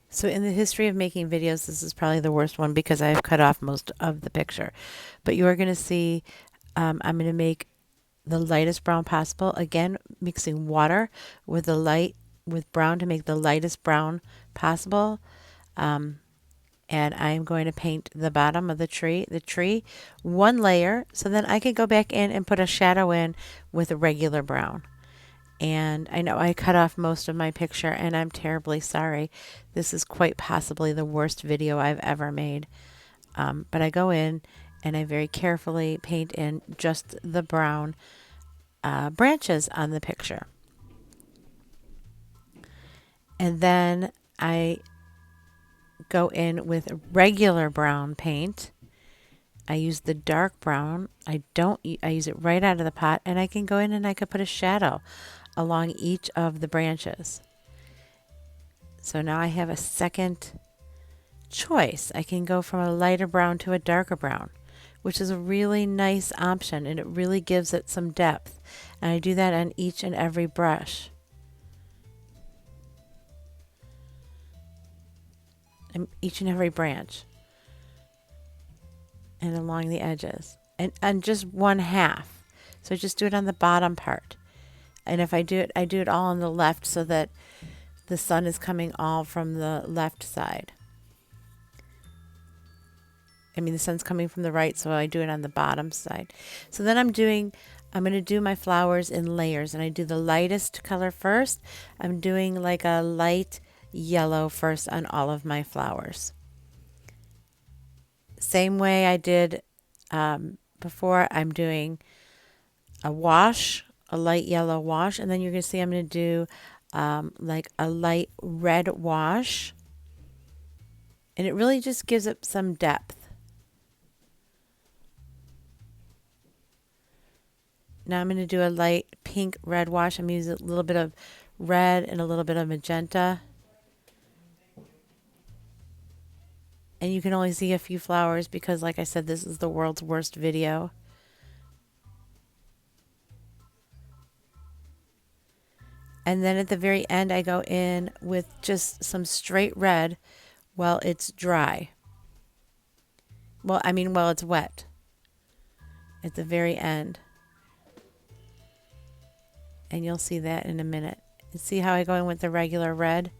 So in the history of making videos, this is probably the worst one because I've cut off most of the picture. But you are going to see, I'm going to make the lightest brown possible. Again, mixing water with with brown to make the lightest brown possible. And I'm going to paint the bottom of the tree one layer. So then I can go back in and put a shadow in with a regular brown. And I know I cut off most of my picture and I'm terribly sorry. This is quite possibly the worst video I've ever made. But I go in and I very carefully paint in just the brown branches on the picture. And then I go in with regular brown paint. I use the dark brown. I use it right out of the pot, and I can go in and I could put a shadow along each of the branches. So now I have a second choice. I can go from a lighter brown to a darker brown, which is a really nice option, and it really gives it some depth. And I do that on each and every brush. And each and every branch. And along the edges. And on just one half. So just do it on the bottom part. And if I do it all on the left so that the sun is coming all from the left side. I mean, the sun's coming from the right, so I do it on the bottom side. So then I'm going to do my flowers in layers, and I do the lightest color first. I'm doing like a light yellow first on all of my flowers. Same way I did before. I'm doing a wash, a light yellow wash, and then you're going to see I'm going to do like a light red wash, and it really just gives it some depth. Now I'm going to do a light pink red wash. I'm using a little bit of red and a little bit of magenta. And you can only see a few flowers because, like I said, this is the world's worst video. And then at the very end, I go in with just some straight red while it's dry. While it's wet. At the very end. And you'll see that in a minute. And see how I go in with the regular red?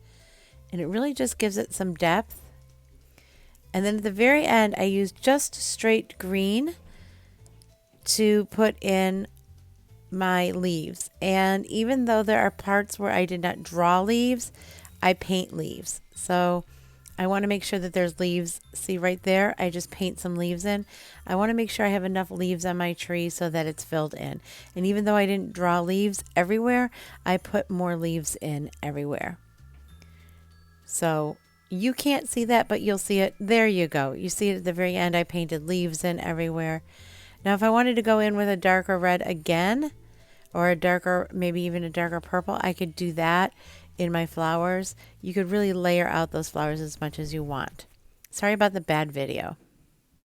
And it really just gives it some depth. And then at the very end, I use just straight green to put in my leaves. And even though there are parts where I did not draw leaves, I paint leaves. So I want to make sure that there's leaves. See right there, I just paint some leaves in. I want to make sure I have enough leaves on my tree so that it's filled in. And even though I didn't draw leaves everywhere, I put more leaves in everywhere. So you can't see that, but you'll see it. There you go. You see it at the very end. I painted leaves in everywhere. Now, if I wanted to go in with a darker red again, or a darker, maybe even a darker purple, I could do that in my flowers. You could really layer out those flowers as much as you want. Sorry about the bad video.